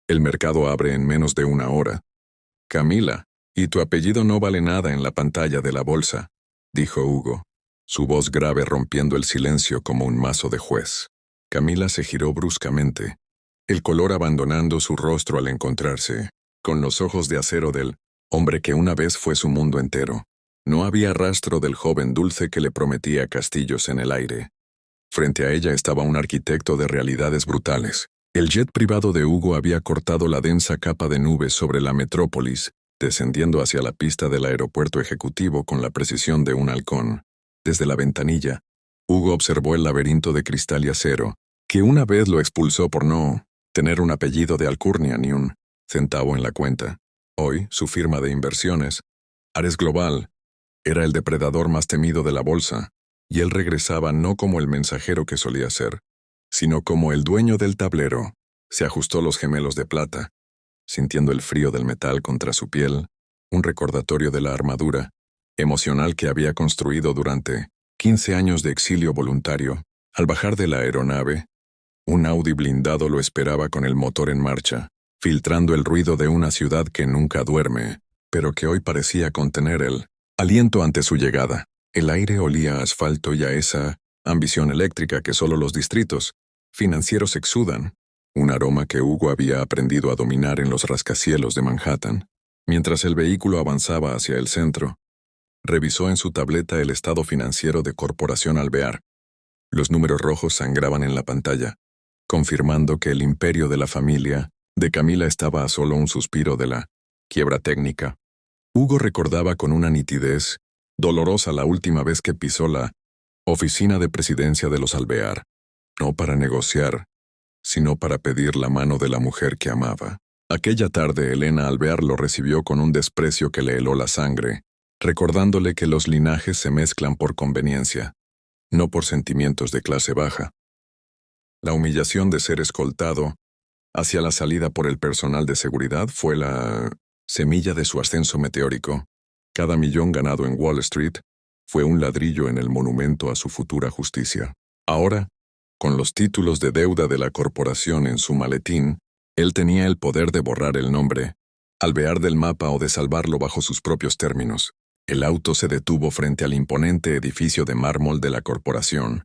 El mercado abre en menos de una hora. Camila, y tu apellido no vale nada en la pantalla de la bolsa, dijo Hugo, su voz grave rompiendo el silencio como un mazo de juez. Camila se giró bruscamente, el color abandonando su rostro al encontrarse, con los ojos de acero del hombre que una vez fue su mundo entero. No había rastro del joven dulce que le prometía castillos en el aire. Frente a ella estaba un arquitecto de realidades brutales. El jet privado de Hugo había cortado la densa capa de nubes sobre la metrópolis, descendiendo hacia la pista del aeropuerto ejecutivo con la precisión de un halcón. Desde la ventanilla, Hugo observó el laberinto de cristal y acero, que una vez lo expulsó por no tener un apellido de alcurnia ni un centavo en la cuenta. Hoy, su firma de inversiones, Ares Global, era el depredador más temido de la bolsa, y él regresaba no como el mensajero que solía ser, sino como el dueño del tablero. Se ajustó los gemelos de plata, sintiendo el frío del metal contra su piel, un recordatorio de la armadura emocional que había construido durante 15 años de exilio voluntario. Al bajar de la aeronave, un Audi blindado lo esperaba con el motor en marcha, filtrando el ruido de una ciudad que nunca duerme, pero que hoy parecía contener el aliento ante su llegada. El aire olía a asfalto y a esa ambición eléctrica que solo los distritos financieros exudan, un aroma que Hugo había aprendido a dominar en los rascacielos de Manhattan. Mientras el vehículo avanzaba hacia el centro, revisó en su tableta el estado financiero de Corporación Alvear. Los números rojos sangraban en la pantalla, confirmando que el imperio de la familia de Camila estaba a solo un suspiro de la quiebra técnica. Hugo recordaba con una nitidez dolorosa la última vez que pisó la oficina de presidencia de los Alvear, no para negociar, sino para pedir la mano de la mujer que amaba. Aquella tarde Elena Alvear lo recibió con un desprecio que le heló la sangre, recordándole que los linajes se mezclan por conveniencia, no por sentimientos de clase baja. La humillación de ser escoltado hacia la salida por el personal de seguridad fue la semilla de su ascenso meteórico. Cada millón ganado en Wall Street fue un ladrillo en el monumento a su futura justicia. Ahora, con los títulos de deuda de la corporación en su maletín, él tenía el poder de borrar el nombre, alvear del mapa o de salvarlo bajo sus propios términos. El auto se detuvo frente al imponente edificio de mármol de la corporación.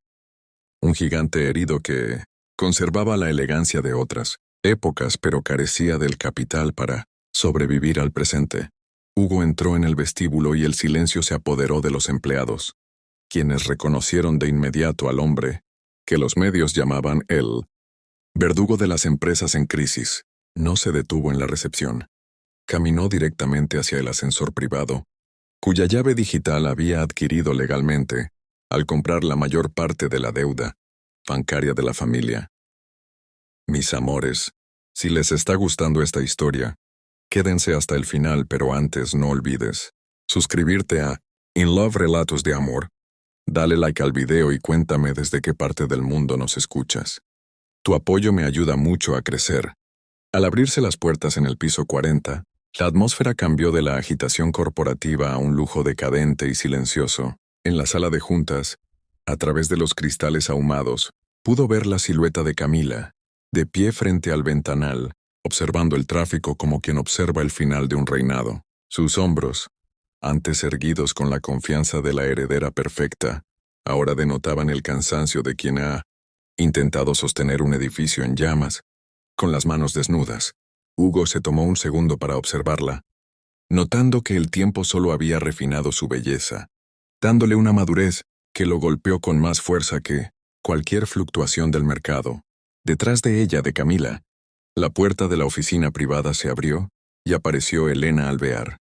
Un gigante herido que conservaba la elegancia de otras épocas pero carecía del capital para sobrevivir al presente. Hugo entró en el vestíbulo y el silencio se apoderó de los empleados, quienes reconocieron de inmediato al hombre que los medios llamaban el verdugo de las empresas en crisis. No se detuvo en la recepción. Caminó directamente hacia el ascensor privado, cuya llave digital había adquirido legalmente al comprar la mayor parte de la deuda bancaria de la familia. Mis amores, si les está gustando esta historia, quédense hasta el final, pero antes no olvides suscribirte a In Love Relatos de Amor. Dale like al video y cuéntame desde qué parte del mundo nos escuchas. Tu apoyo me ayuda mucho a crecer. Al abrirse las puertas en el piso 40, la atmósfera cambió de la agitación corporativa a un lujo decadente y silencioso. En la sala de juntas, a través de los cristales ahumados, pudo ver la silueta de Camila, de pie frente al ventanal, observando el tráfico como quien observa el final de un reinado. Sus hombros, antes erguidos con la confianza de la heredera perfecta, ahora denotaban el cansancio de quien ha intentado sostener un edificio en llamas, con las manos desnudas. Hugo se tomó un segundo para observarla, notando que el tiempo solo había refinado su belleza, dándole una madurez que lo golpeó con más fuerza que cualquier fluctuación del mercado. Detrás de ella, de Camila, la puerta de la oficina privada se abrió y apareció Elena Alvear,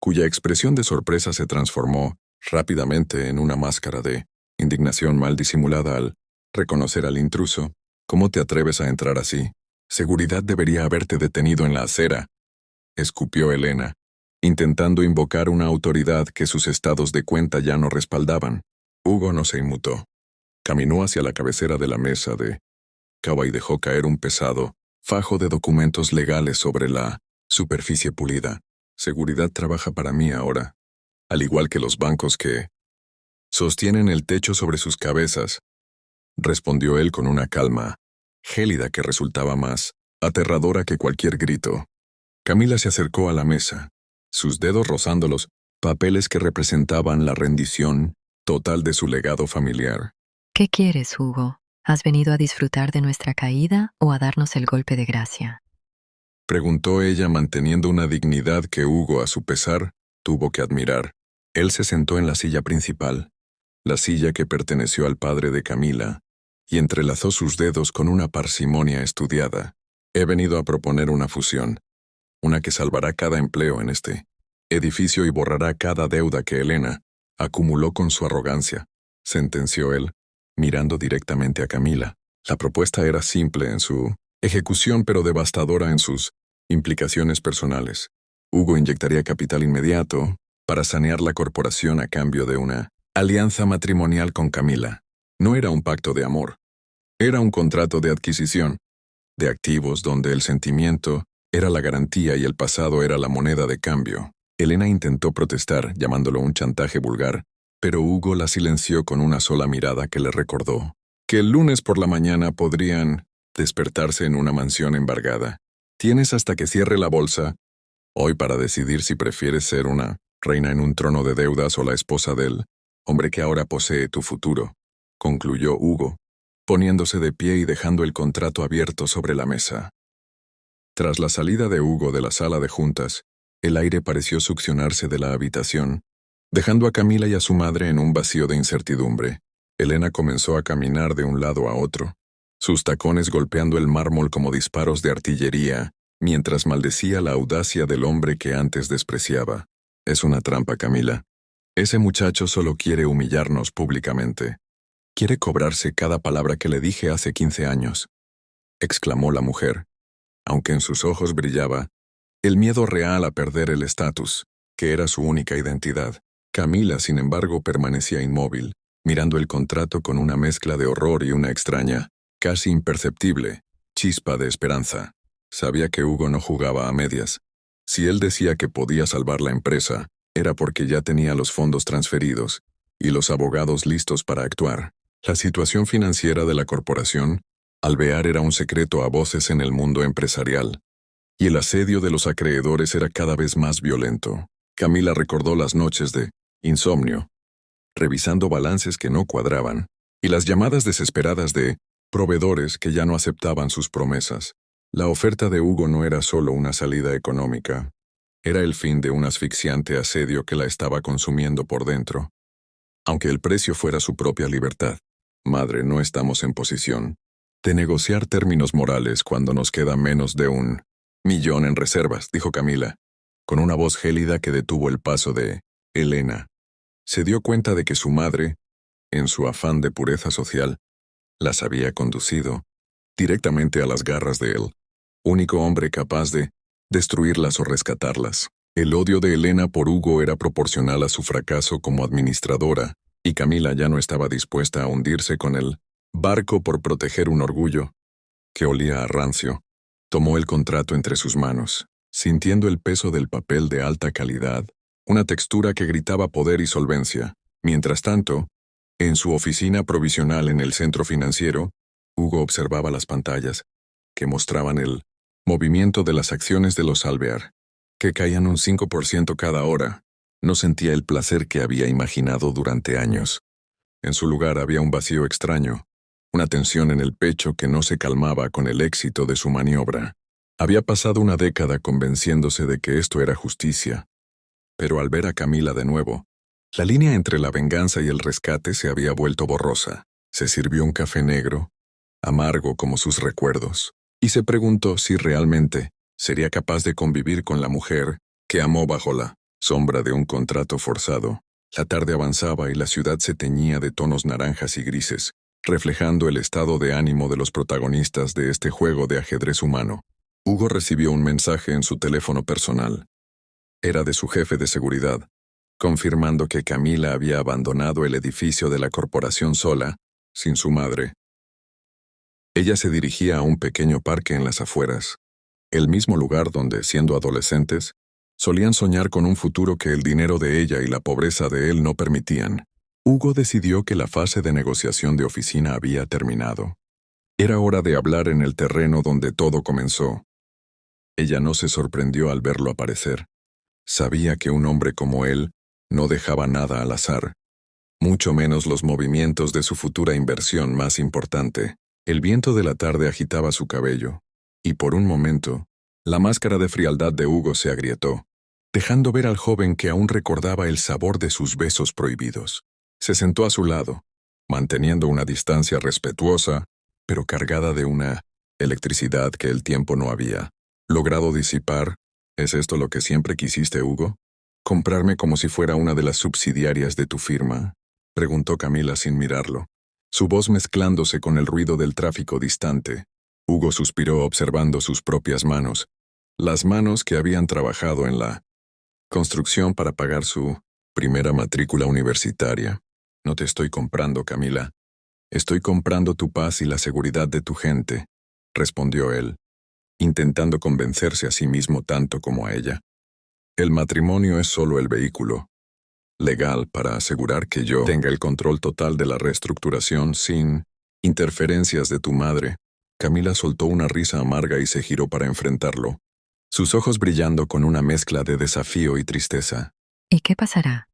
cuya expresión de sorpresa se transformó rápidamente en una máscara de indignación mal disimulada al reconocer al intruso. ¿Cómo te atreves a entrar así? Seguridad debería haberte detenido en la acera, escupió Elena, intentando invocar una autoridad que sus estados de cuenta ya no respaldaban. Hugo no se inmutó. Caminó hacia la cabecera de la mesa de cava y dejó caer un pesado fajo de documentos legales sobre la superficie pulida. Seguridad trabaja para mí ahora, al igual que los bancos que sostienen el techo sobre sus cabezas, respondió él con una calma gélida que resultaba más aterradora que cualquier grito. Camila se acercó a la mesa, sus dedos rozando los papeles que representaban la rendición total de su legado familiar. ¿Qué quieres, Hugo? ¿Has venido a disfrutar de nuestra caída o a darnos el golpe de gracia? Preguntó ella manteniendo una dignidad que Hugo, a su pesar, tuvo que admirar. Él se sentó en la silla principal, la silla que perteneció al padre de Camila, y entrelazó sus dedos con una parsimonia estudiada. He venido a proponer una fusión, una que salvará cada empleo en este edificio y borrará cada deuda que Elena acumuló con su arrogancia, sentenció él, mirando directamente a Camila. La propuesta era simple en su ejecución, pero devastadora en sus implicaciones personales. Hugo inyectaría capital inmediato para sanear la corporación a cambio de una alianza matrimonial con Camila. No era un pacto de amor. Era un contrato de adquisición, de activos donde el sentimiento era la garantía y el pasado era la moneda de cambio. Elena intentó protestar, llamándolo un chantaje vulgar, pero Hugo la silenció con una sola mirada que le recordó que el lunes por la mañana podrían despertarse en una mansión embargada. Tienes hasta que cierre la bolsa hoy para decidir si prefieres ser una reina en un trono de deudas o la esposa del hombre que ahora posee tu futuro, concluyó Hugo, poniéndose de pie y dejando el contrato abierto sobre la mesa. Tras la salida de Hugo de la sala de juntas, el aire pareció succionarse de la habitación, dejando a Camila y a su madre en un vacío de incertidumbre. Elena comenzó a caminar de un lado a otro, sus tacones golpeando el mármol como disparos de artillería, mientras maldecía la audacia del hombre que antes despreciaba. Es una trampa, Camila. Ese muchacho solo quiere humillarnos públicamente. Quiere cobrarse cada palabra que le dije hace 15 años, exclamó la mujer, aunque en sus ojos brillaba el miedo real a perder el estatus, que era su única identidad. Camila, sin embargo, permanecía inmóvil, mirando el contrato con una mezcla de horror y una extraña, casi imperceptible, chispa de esperanza. Sabía que Hugo no jugaba a medias. Si él decía que podía salvar la empresa, era porque ya tenía los fondos transferidos y los abogados listos para actuar. La situación financiera de la corporación, alvear, era un secreto a voces en el mundo empresarial, y el asedio de los acreedores era cada vez más violento. Camila recordó las noches de insomnio, revisando balances que no cuadraban, y las llamadas desesperadas de proveedores que ya no aceptaban sus promesas. La oferta de Hugo no era solo una salida económica, era el fin de un asfixiante asedio que la estaba consumiendo por dentro. Aunque el precio fuera su propia libertad. Madre, no estamos en posición de negociar términos morales cuando nos queda menos de 1.000.000 en reservas, dijo Camila, con una voz gélida que detuvo el paso de Elena. Se dio cuenta de que su madre, en su afán de pureza social, las había conducido directamente a las garras de él, único hombre capaz de destruirlas o rescatarlas. El odio de Elena por Hugo era proporcional a su fracaso como administradora, y Camila ya no estaba dispuesta a hundirse con el barco por proteger un orgullo que olía a rancio. Tomó el contrato entre sus manos, sintiendo el peso del papel de alta calidad, una textura que gritaba poder y solvencia. Mientras tanto, en su oficina provisional en el centro financiero, Hugo observaba las pantallas, que mostraban el movimiento de las acciones de los Alvear, que caían un 5% cada hora. No sentía el placer que había imaginado durante años. En su lugar había un vacío extraño, una tensión en el pecho que no se calmaba con el éxito de su maniobra. Había pasado una década convenciéndose de que esto era justicia, pero al ver a Camila de nuevo, la línea entre la venganza y el rescate se había vuelto borrosa. Se sirvió un café negro, amargo como sus recuerdos, y se preguntó si realmente sería capaz de convivir con la mujer que amó bajo la sombra de un contrato forzado. La tarde avanzaba y la ciudad se teñía de tonos naranjas y grises, reflejando el estado de ánimo de los protagonistas de este juego de ajedrez humano. Hugo recibió un mensaje en su teléfono personal. Era de su jefe de seguridad, confirmando que Camila había abandonado el edificio de la corporación sola, sin su madre. Ella se dirigía a un pequeño parque en las afueras, el mismo lugar donde, siendo adolescentes, solían soñar con un futuro que el dinero de ella y la pobreza de él no permitían. Hugo decidió que la fase de negociación de oficina había terminado, Era hora de hablar en el terreno donde todo comenzó. Ella no se sorprendió al verlo aparecer. Sabía que un hombre como él no dejaba nada al azar, mucho menos los movimientos de su futura inversión más importante. El viento de la tarde agitaba su cabello, y por un momento, la máscara de frialdad de Hugo se agrietó, dejando ver al joven que aún recordaba el sabor de sus besos prohibidos. Se sentó a su lado, manteniendo una distancia respetuosa, pero cargada de una electricidad que el tiempo no había logrado disipar. ¿Es esto lo que siempre quisiste, Hugo? ¿Comprarme como si fuera una de las subsidiarias de tu firma?, preguntó Camila sin mirarlo, su voz mezclándose con el ruido del tráfico distante. Hugo suspiró observando sus propias manos, las manos que habían trabajado en la construcción para pagar su primera matrícula universitaria. No te estoy comprando, Camila. Estoy comprando tu paz y la seguridad de tu gente, respondió él, intentando convencerse a sí mismo tanto como a ella. El matrimonio es solo el vehículo legal para asegurar que yo tenga el control total de la reestructuración sin interferencias de tu madre. Camila soltó una risa amarga y se giró para enfrentarlo, sus ojos brillando con una mezcla de desafío y tristeza. ¿Y qué pasará?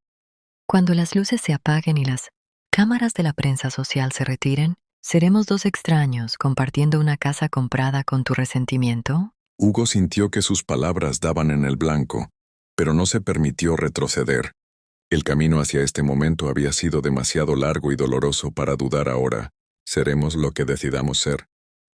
Cuando las luces se apaguen y las cámaras de la prensa social se retiren, ¿seremos dos extraños compartiendo una casa comprada con tu resentimiento? Hugo sintió que sus palabras daban en el blanco, pero no se permitió retroceder. El camino hacia este momento había sido demasiado largo y doloroso para dudar ahora. Seremos lo que decidamos ser,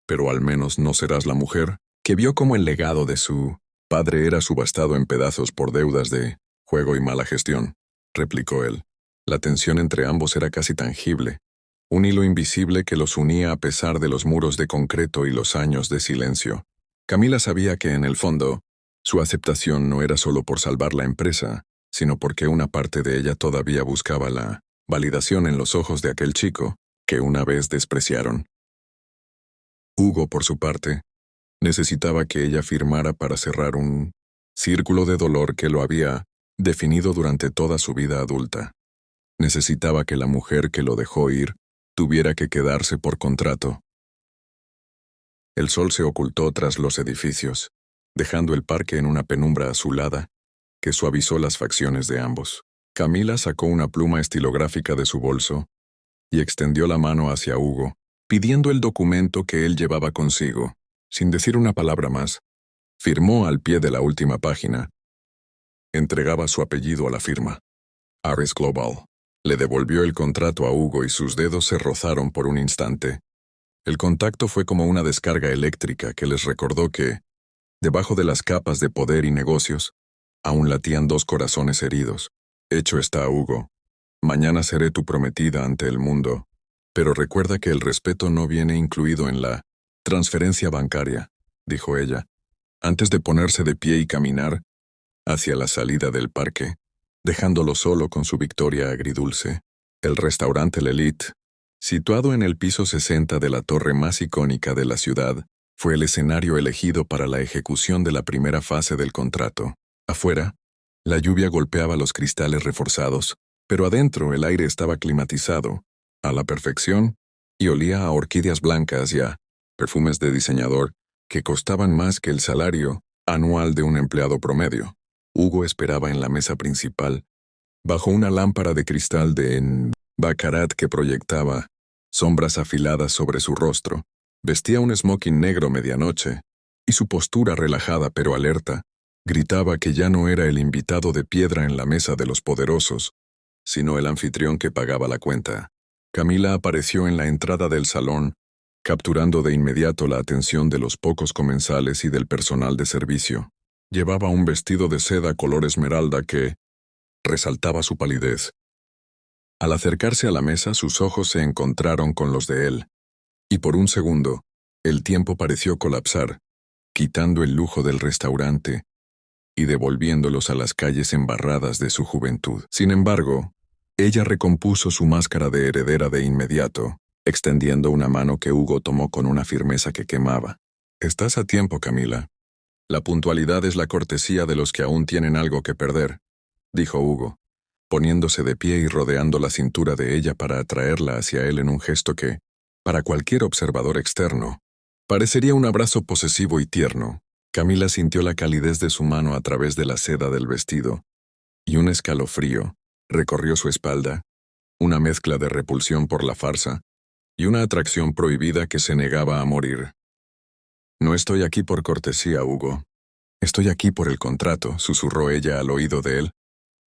pero al menos no serás la mujer que vio cómo el legado de su padre era subastado en pedazos por deudas de juego y mala gestión, replicó él. La tensión entre ambos era casi tangible, un hilo invisible que los unía a pesar de los muros de concreto y los años de silencio. Camila sabía que, en el fondo, su aceptación no era solo por salvar la empresa, sino porque una parte de ella todavía buscaba la validación en los ojos de aquel chico que una vez despreciaron. Hugo, por su parte, necesitaba que ella firmara para cerrar un círculo de dolor que lo había definido durante toda su vida adulta. Necesitaba que la mujer que lo dejó ir tuviera que quedarse por contrato. El sol se ocultó tras los edificios, dejando el parque en una penumbra azulada que suavizó las facciones de ambos. Camila sacó una pluma estilográfica de su bolso y extendió la mano hacia Hugo, pidiendo el documento que él llevaba consigo. Sin decir una palabra más, firmó al pie de la última página. Entregaba su apellido a la firma. Ares Global. Le devolvió el contrato a Hugo y sus dedos se rozaron por un instante. El contacto fue como una descarga eléctrica que les recordó que, debajo de las capas de poder y negocios, aún latían dos corazones heridos. Hecho está, Hugo. Mañana seré tu prometida ante el mundo, pero recuerda que el respeto no viene incluido en la transferencia bancaria, dijo ella, antes de ponerse de pie y caminar hacia la salida del parque, dejándolo solo con su victoria agridulce. El restaurante L'Elite, situado en el piso 60 de la torre más icónica de la ciudad, fue el escenario elegido para la ejecución de la primera fase del contrato. Afuera, la lluvia golpeaba los cristales reforzados, pero adentro el aire estaba climatizado, a la perfección, y olía a orquídeas blancas y a perfumes de diseñador que costaban más que el salario anual de un empleado promedio. Hugo esperaba en la mesa principal, bajo una lámpara de cristal de baccarat que proyectaba sombras afiladas sobre su rostro. Vestía un smoking negro medianoche, y su postura relajada pero alerta gritaba que ya no era el invitado de piedra en la mesa de los poderosos, sino el anfitrión que pagaba la cuenta. Camila apareció en la entrada del salón, capturando de inmediato la atención de los pocos comensales y del personal de servicio. Llevaba un vestido de seda color esmeralda que resaltaba su palidez. Al acercarse a la mesa, sus ojos se encontraron con los de él, y por un segundo, el tiempo pareció colapsar, quitando el lujo del restaurante y devolviéndolos a las calles embarradas de su juventud. Sin embargo, ella recompuso su máscara de heredera de inmediato, extendiendo una mano que Hugo tomó con una firmeza que quemaba. «Estás a tiempo, Camila. La puntualidad es la cortesía de los que aún tienen algo que perder», dijo Hugo, poniéndose de pie y rodeando la cintura de ella para atraerla hacia él en un gesto que Para cualquier observador externo, parecería un abrazo posesivo y tierno. Camila sintió la calidez de su mano a través de la seda del vestido, y un escalofrío recorrió su espalda, una mezcla de repulsión por la farsa y una atracción prohibida que se negaba a morir. No estoy aquí por cortesía, Hugo. Estoy aquí por el contrato, susurró ella al oído de él,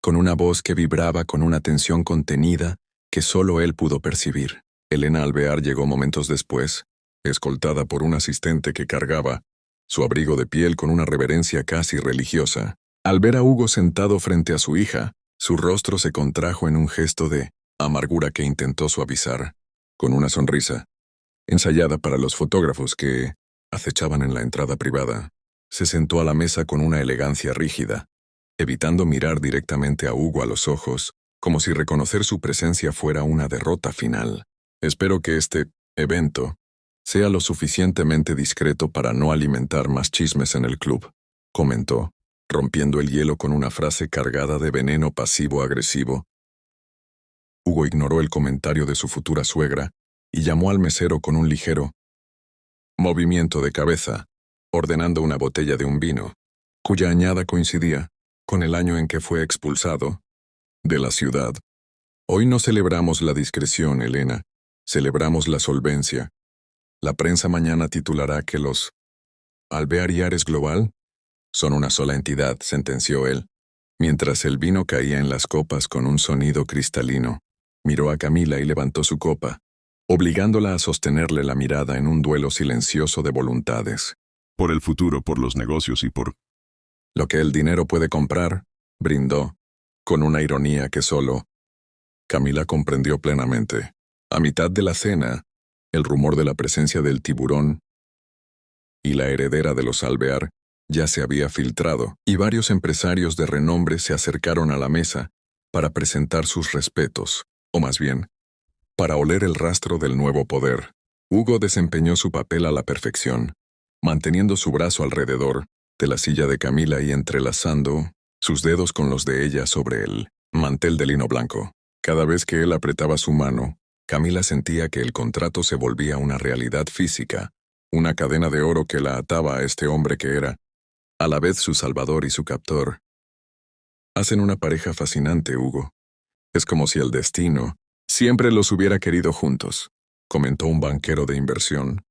con una voz que vibraba con una tensión contenida que solo él pudo percibir. Elena Alvear llegó momentos después, escoltada por un asistente que cargaba su abrigo de piel con una reverencia casi religiosa. Al ver a Hugo sentado frente a su hija, su rostro se contrajo en un gesto de amargura que intentó suavizar, con una sonrisa, ensayada para los fotógrafos que acechaban en la entrada privada. Se sentó a la mesa con una elegancia rígida, evitando mirar directamente a Hugo a los ojos, como si reconocer su presencia fuera una derrota final. Espero que este evento sea lo suficientemente discreto para no alimentar más chismes en el club, comentó, rompiendo el hielo con una frase cargada de veneno pasivo-agresivo. Hugo ignoró el comentario de su futura suegra y llamó al mesero con un ligero movimiento de cabeza, ordenando una botella de un vino, cuya añada coincidía con el año en que fue expulsado de la ciudad. Hoy no celebramos la discreción, Elena, celebramos la solvencia. La prensa mañana titulará que los Alvear y Ares Global son una sola entidad, sentenció él, mientras el vino caía en las copas con un sonido cristalino. Miró a Camila y levantó su copa, obligándola a sostenerle la mirada en un duelo silencioso de voluntades. Por el futuro, por los negocios y por... Lo que el dinero puede comprar, brindó, con una ironía que solo Camila comprendió plenamente. A mitad de la cena, el rumor de la presencia del tiburón y la heredera de los Alvear ya se había filtrado, y varios empresarios de renombre se acercaron a la mesa para presentar sus respetos, o más bien, para oler el rastro del nuevo poder. Hugo desempeñó su papel a la perfección, manteniendo su brazo alrededor de la silla de Camila y entrelazando sus dedos con los de ella sobre el mantel de lino blanco. Cada vez que él apretaba su mano, Camila sentía que el contrato se volvía una realidad física, una cadena de oro que la ataba a este hombre que era, a la vez su salvador y su captor. Hacen una pareja fascinante, Hugo. Es como si el destino siempre los hubiera querido juntos, comentó un banquero de inversión,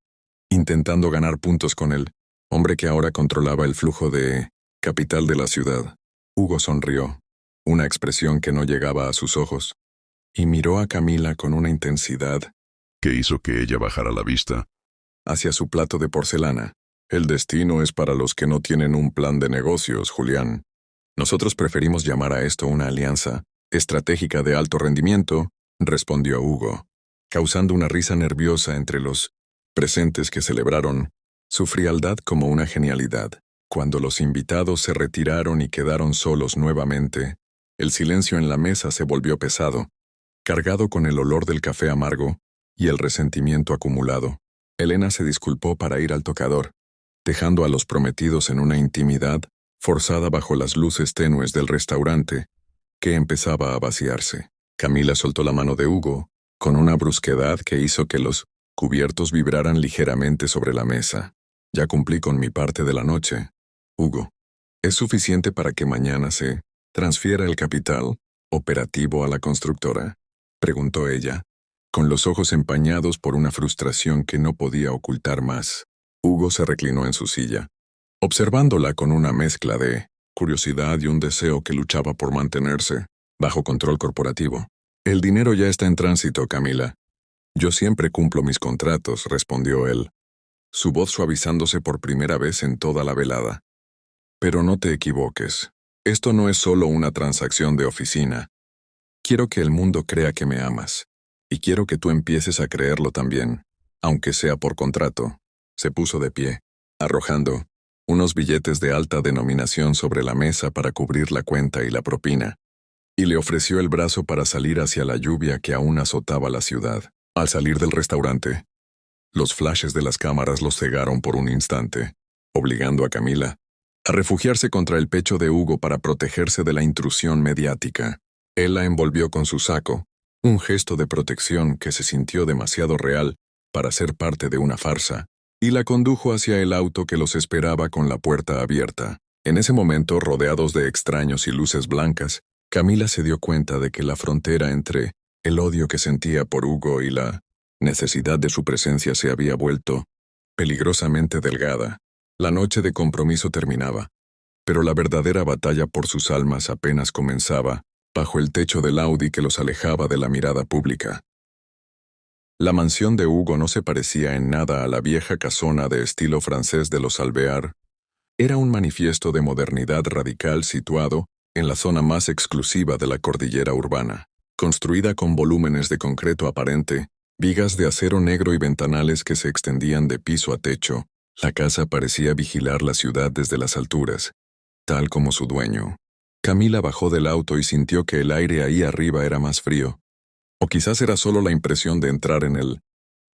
intentando ganar puntos con el hombre que ahora controlaba el flujo de capital de la ciudad. Hugo sonrió, una expresión que no llegaba a sus ojos, y miró a Camila con una intensidad que hizo que ella bajara la vista hacia su plato de porcelana. El destino es para los que no tienen un plan de negocios, Julián. Nosotros preferimos llamar a esto una alianza estratégica de alto rendimiento, respondió Hugo, causando una risa nerviosa entre los presentes que celebraron su frialdad como una genialidad. Cuando los invitados se retiraron y quedaron solos nuevamente, el silencio en la mesa se volvió pesado, cargado con el olor del café amargo y el resentimiento acumulado. Elena se disculpó para ir al tocador, dejando a los prometidos en una intimidad forzada bajo las luces tenues del restaurante, que empezaba a vaciarse. Camila soltó la mano de Hugo, con una brusquedad que hizo que los cubiertos vibraran ligeramente sobre la mesa. Ya cumplí con mi parte de la noche, Hugo. ¿Es suficiente para que mañana se transfiera el capital operativo a la constructora?, preguntó ella, con los ojos empañados por una frustración que no podía ocultar más. Hugo se reclinó en su silla, observándola con una mezcla de curiosidad y un deseo que luchaba por mantenerse bajo control corporativo. El dinero ya está en tránsito, Camila. Yo siempre cumplo mis contratos, respondió él, su voz suavizándose por primera vez en toda la velada. Pero no te equivoques. Esto no es solo una transacción de oficina. Quiero que el mundo crea que me amas. Y quiero que tú empieces a creerlo también, aunque sea por contrato. Se puso de pie, arrojando unos billetes de alta denominación sobre la mesa para cubrir la cuenta y la propina, y le ofreció el brazo para salir hacia la lluvia que aún azotaba la ciudad. Al salir del restaurante, los flashes de las cámaras los cegaron por un instante, obligando a Camila a refugiarse contra el pecho de Hugo para protegerse de la intrusión mediática. Él la envolvió con su saco, un gesto de protección que se sintió demasiado real para ser parte de una farsa, y la condujo hacia el auto que los esperaba con la puerta abierta. En ese momento, rodeados de extraños y luces blancas, Camila se dio cuenta de que la frontera entre el odio que sentía por Hugo y la necesidad de su presencia se había vuelto peligrosamente delgada. La noche de compromiso terminaba, pero la verdadera batalla por sus almas apenas comenzaba, bajo el techo del Audi que los alejaba de la mirada pública. La mansión de Hugo no se parecía en nada a la vieja casona de estilo francés de los Alvear. Era un manifiesto de modernidad radical situado en la zona más exclusiva de la cordillera urbana, construida con volúmenes de concreto aparente, vigas de acero negro y ventanales que se extendían de piso a techo. La casa parecía vigilar la ciudad desde las alturas, tal como su dueño. Camila bajó del auto y sintió que el aire ahí arriba era más frío. O quizás era solo la impresión de entrar en el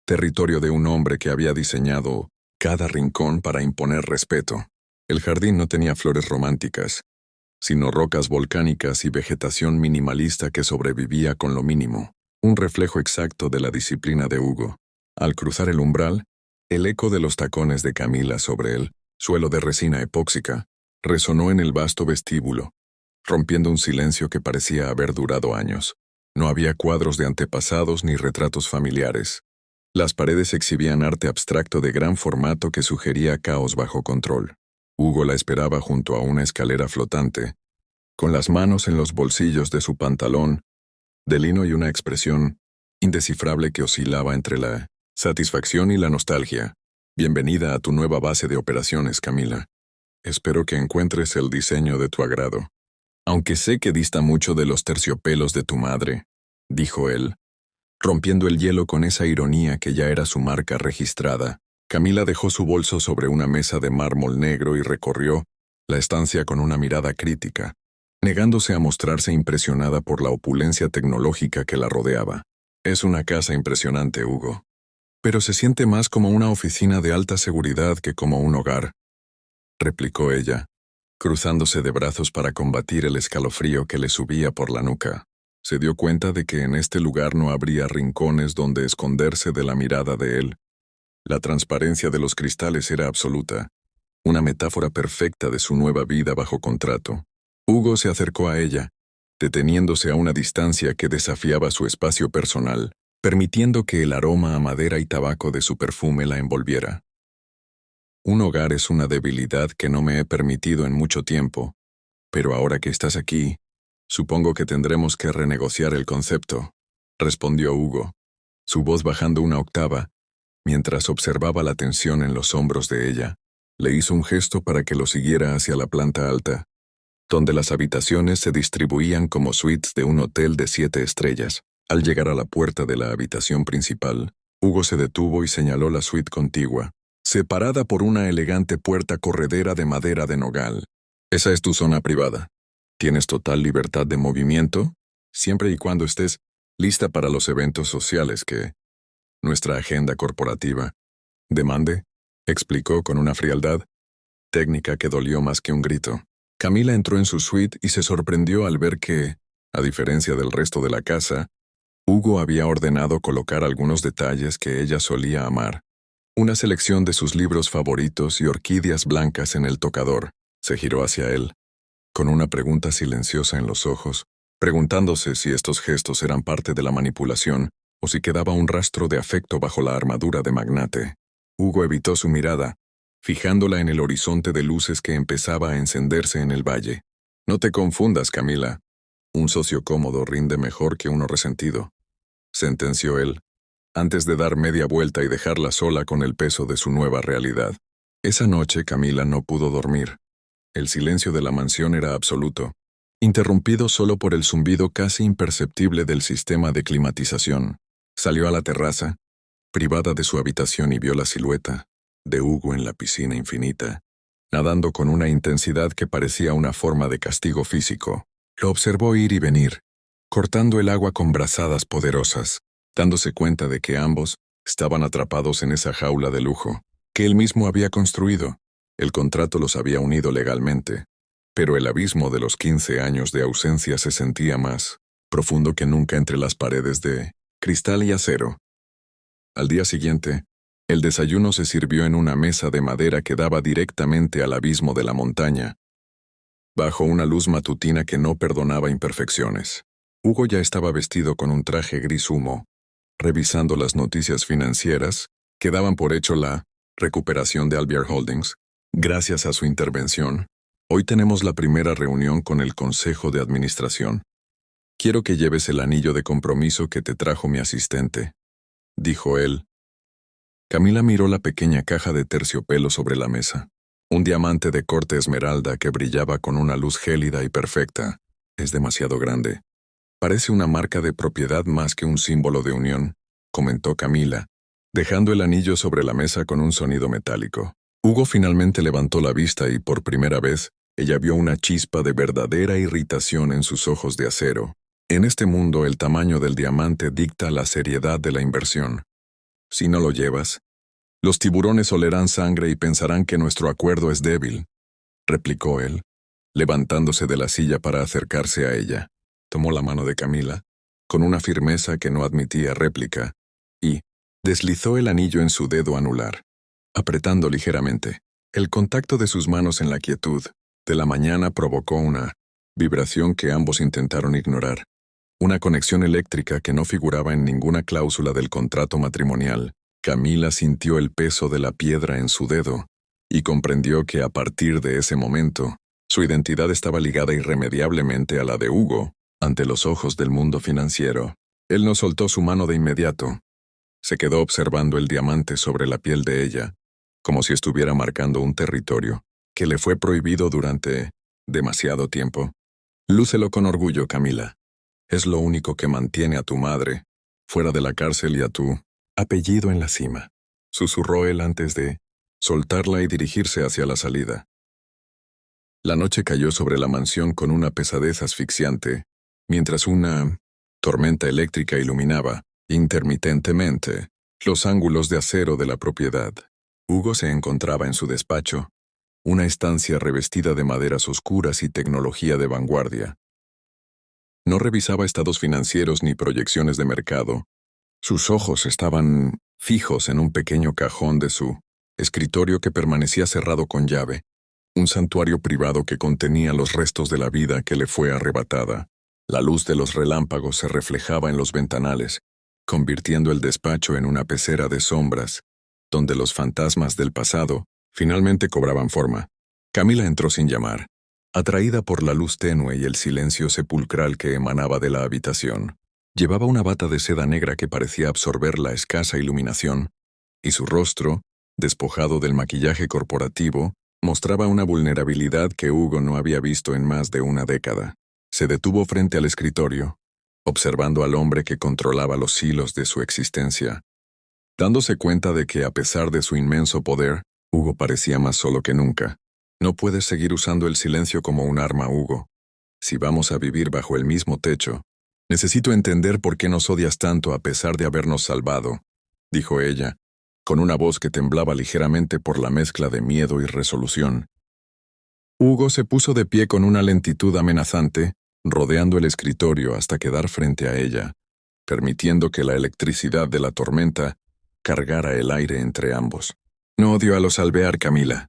territorio de un hombre que había diseñado cada rincón para imponer respeto. El jardín no tenía flores románticas, sino rocas volcánicas y vegetación minimalista que sobrevivía con lo mínimo, un reflejo exacto de la disciplina de Hugo. Al cruzar el umbral, el eco de los tacones de Camila sobre el suelo de resina epóxica resonó en el vasto vestíbulo, rompiendo un silencio que parecía haber durado años. No había cuadros de antepasados ni retratos familiares. Las paredes exhibían arte abstracto de gran formato que sugería caos bajo control. Hugo la esperaba junto a una escalera flotante, con las manos en los bolsillos de su pantalón, de lino y una expresión indescifrable que oscilaba entre la satisfacción y la nostalgia. Bienvenida a tu nueva base de operaciones, Camila. Espero que encuentres el diseño de tu agrado. Aunque sé que dista mucho de los terciopelos de tu madre, dijo él, rompiendo el hielo con esa ironía que ya era su marca registrada. Camila dejó su bolso sobre una mesa de mármol negro y recorrió la estancia con una mirada crítica, negándose a mostrarse impresionada por la opulencia tecnológica que la rodeaba. Es una casa impresionante, Hugo. Pero se siente más como una oficina de alta seguridad que como un hogar, replicó ella, cruzándose de brazos para combatir el escalofrío que le subía por la nuca. Se dio cuenta de que en este lugar no habría rincones donde esconderse de la mirada de él. La transparencia de los cristales era absoluta, una metáfora perfecta de su nueva vida bajo contrato. Hugo se acercó a ella, deteniéndose a una distancia que desafiaba su espacio personal, permitiendo que el aroma a madera y tabaco de su perfume la envolviera. Un hogar es una debilidad que no me he permitido en mucho tiempo, pero ahora que estás aquí, supongo que tendremos que renegociar el concepto, respondió Hugo, su voz bajando una octava, mientras observaba la tensión en los hombros de ella. Le hizo un gesto para que lo siguiera hacia la planta alta, donde las habitaciones se distribuían como suites de un hotel de 7 estrellas. Al llegar a la puerta de la habitación principal, Hugo se detuvo y señaló la suite contigua, separada por una elegante puerta corredera de madera de nogal. Esa es tu zona privada. Tienes total libertad de movimiento, siempre y cuando estés lista para los eventos sociales que nuestra agenda corporativa demande, explicó con una frialdad, técnica que dolió más que un grito. Camila entró en su suite y se sorprendió al ver que, a diferencia del resto de la casa, Hugo había ordenado colocar algunos detalles que ella solía amar. Una selección de sus libros favoritos y orquídeas blancas en el tocador. Se giró hacia él, con una pregunta silenciosa en los ojos, preguntándose si estos gestos eran parte de la manipulación o si quedaba un rastro de afecto bajo la armadura de magnate. Hugo evitó su mirada, fijándola en el horizonte de luces que empezaba a encenderse en el valle. No te confundas, Camila. Un socio cómodo rinde mejor que uno resentido, sentenció él, antes de dar media vuelta y dejarla sola con el peso de su nueva realidad. Esa noche Camila no pudo dormir. El silencio de la mansión era absoluto, interrumpido solo por el zumbido casi imperceptible del sistema de climatización. Salió a la terraza, privada de su habitación, y vio la silueta de Hugo en la piscina infinita, nadando con una intensidad que parecía una forma de castigo físico. Lo observó ir y venir, cortando el agua con brazadas poderosas, dándose cuenta de que ambos estaban atrapados en esa jaula de lujo que él mismo había construido. El contrato los había unido legalmente, pero el abismo de los 15 años de ausencia se sentía más profundo que nunca entre las paredes de cristal y acero. Al día siguiente, el desayuno se sirvió en una mesa de madera que daba directamente al abismo de la montaña, bajo una luz matutina que no perdonaba imperfecciones. Hugo ya estaba vestido con un traje gris humo, revisando las noticias financieras que daban por hecho la recuperación de Alvear Holdings. Gracias a su intervención, hoy tenemos la primera reunión con el Consejo de Administración. Quiero que lleves el anillo de compromiso que te trajo mi asistente, dijo él. Camila miró la pequeña caja de terciopelo sobre la mesa. Un diamante de corte esmeralda que brillaba con una luz gélida y perfecta. Es demasiado grande. Parece una marca de propiedad más que un símbolo de unión, comentó Camila, dejando el anillo sobre la mesa con un sonido metálico. Hugo finalmente levantó la vista y por primera vez, ella vio una chispa de verdadera irritación en sus ojos de acero. En este mundo el tamaño del diamante dicta la seriedad de la inversión. Si no lo llevas, los tiburones olerán sangre y pensarán que nuestro acuerdo es débil, replicó él, levantándose de la silla para acercarse a ella. Tomó la mano de Camila, con una firmeza que no admitía réplica, y deslizó el anillo en su dedo anular, apretando ligeramente. El contacto de sus manos en la quietud de la mañana provocó una vibración que ambos intentaron ignorar, una conexión eléctrica que no figuraba en ninguna cláusula del contrato matrimonial. Camila sintió el peso de la piedra en su dedo y comprendió que a partir de ese momento, su identidad estaba ligada irremediablemente a la de Hugo ante los ojos del mundo financiero. Él no soltó su mano de inmediato. Se quedó observando el diamante sobre la piel de ella, como si estuviera marcando un territorio que le fue prohibido durante demasiado tiempo. Lúcelo con orgullo, Camila. Es lo único que mantiene a tu madre fuera de la cárcel y a tu apellido en la cima, susurró él antes de soltarla y dirigirse hacia la salida. La noche cayó sobre la mansión con una pesadez asfixiante, mientras una tormenta eléctrica iluminaba, intermitentemente, los ángulos de acero de la propiedad. Hugo se encontraba en su despacho, una estancia revestida de maderas oscuras y tecnología de vanguardia. No revisaba estados financieros ni proyecciones de mercado. Sus ojos estaban fijos en un pequeño cajón de su escritorio que permanecía cerrado con llave, un santuario privado que contenía los restos de la vida que le fue arrebatada. La luz de los relámpagos se reflejaba en los ventanales, convirtiendo el despacho en una pecera de sombras, donde los fantasmas del pasado finalmente cobraban forma. Camila entró sin llamar, atraída por la luz tenue y el silencio sepulcral que emanaba de la habitación. Llevaba una bata de seda negra que parecía absorber la escasa iluminación, y su rostro, despojado del maquillaje corporativo, mostraba una vulnerabilidad que Hugo no había visto en más de una década. Se detuvo frente al escritorio, observando al hombre que controlaba los hilos de su existencia, dándose cuenta de que a pesar de su inmenso poder, Hugo parecía más solo que nunca. No puedes seguir usando el silencio como un arma, Hugo. Si vamos a vivir bajo el mismo techo, necesito entender por qué nos odias tanto a pesar de habernos salvado, dijo ella, con una voz que temblaba ligeramente por la mezcla de miedo y resolución. Hugo se puso de pie con una lentitud amenazante, rodeando el escritorio hasta quedar frente a ella, permitiendo que la electricidad de la tormenta cargara el aire entre ambos. No odio a los Alvear, Camila.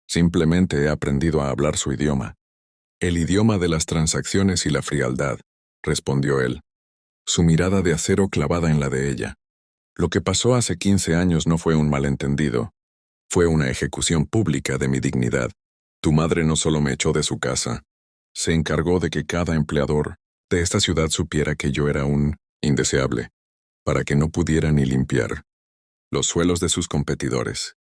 Simplemente he aprendido a hablar su idioma. El idioma de las transacciones y la frialdad, respondió él, su mirada de acero clavada en la de ella. Lo que pasó hace 15 años no fue un malentendido. Fue una ejecución pública de mi dignidad. Tu madre no solo me echó de su casa, se encargó de que cada empleador de esta ciudad supiera que yo era un indeseable, para que no pudiera ni limpiar los suelos de sus competidores.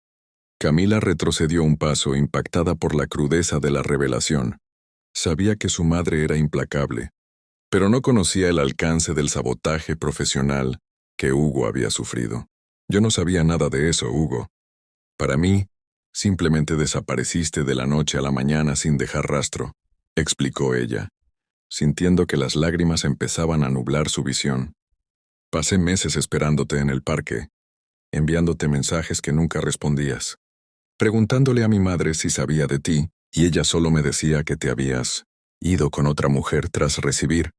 Camila retrocedió un paso, impactada por la crudeza de la revelación. Sabía que su madre era implacable, pero no conocía el alcance del sabotaje profesional que Hugo había sufrido. Yo no sabía nada de eso, Hugo. Para mí, simplemente desapareciste de la noche a la mañana sin dejar rastro, explicó ella, sintiendo que las lágrimas empezaban a nublar su visión. Pasé meses esperándote en el parque, enviándote mensajes que nunca respondías, preguntándole a mi madre si sabía de ti, y ella solo me decía que te habías ido con otra mujer tras recibir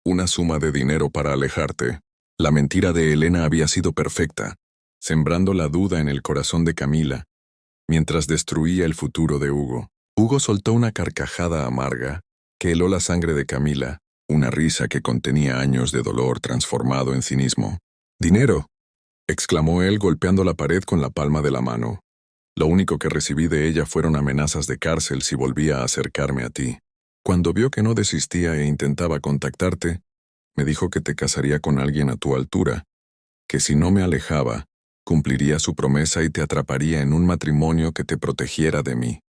una suma de dinero para alejarte. La mentira de Elena había sido perfecta. sembrando la duda en el corazón de Camila, mientras destruía el futuro de Hugo. Hugo soltó una carcajada amarga que heló la sangre de Camila, una risa que contenía años de dolor transformado en cinismo. «¡Dinero!», exclamó él golpeando la pared con la palma de la mano. «Lo único que recibí de ella fueron amenazas de cárcel si volvía a acercarme a ti. Cuando vio que no desistía e intentaba contactarte, me dijo que te casaría con alguien a tu altura, que si no me alejaba, cumpliría su promesa y te atraparía en un matrimonio que te protegiera de mí».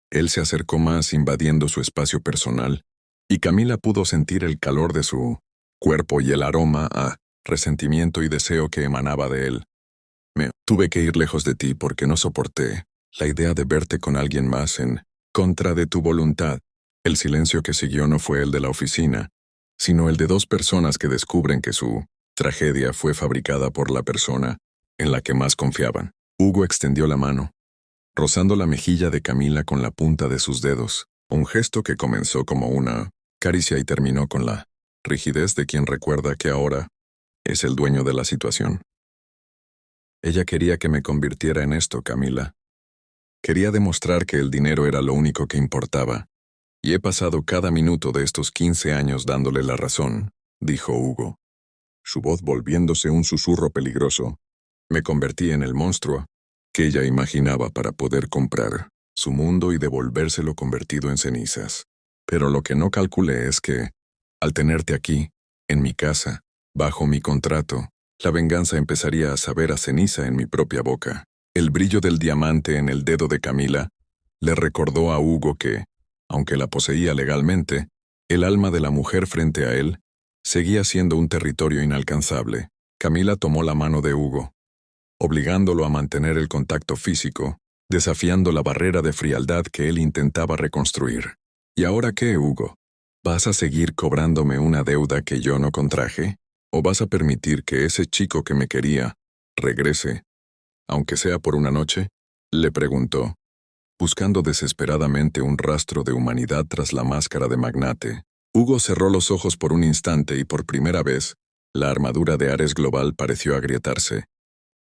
Él se acercó más invadiendo su espacio personal, y Camila pudo sentir el calor de su cuerpo y el aroma a resentimiento y deseo que emanaba de él. «Me tuve que ir lejos de ti porque no soporté la idea de verte con alguien más en contra de tu voluntad». El silencio que siguió no fue el de la oficina, sino el de dos personas que descubren que su tragedia fue fabricada por la persona en la que más confiaban. Hugo extendió la mano, rozando la mejilla de Camila con la punta de sus dedos, un gesto que comenzó como una caricia y terminó con la rigidez de quien recuerda que ahora es el dueño de la situación. «Ella quería que me convirtiera en esto, Camila. Quería demostrar que el dinero era lo único que importaba, y he pasado cada minuto de estos 15 años dándole la razón», dijo Hugo, su voz volviéndose un susurro peligroso. «Me convertí en el monstruo que ella imaginaba para poder comprar su mundo y devolvérselo convertido en cenizas. Pero lo que no calculé es que, al tenerte aquí, en mi casa, bajo mi contrato, la venganza empezaría a saber a ceniza en mi propia boca». El brillo del diamante en el dedo de Camila le recordó a Hugo que, aunque la poseía legalmente, el alma de la mujer frente a él seguía siendo un territorio inalcanzable. Camila tomó la mano de Hugo, obligándolo a mantener el contacto físico, desafiando la barrera de frialdad que él intentaba reconstruir. «¿Y ahora qué, Hugo? ¿Vas a seguir cobrándome una deuda que yo no contraje? ¿O vas a permitir que ese chico que me quería regrese, aunque sea por una noche?», le preguntó, buscando desesperadamente un rastro de humanidad tras la máscara de magnate. Hugo cerró los ojos por un instante y por primera vez, la armadura de Ares Global pareció agrietarse.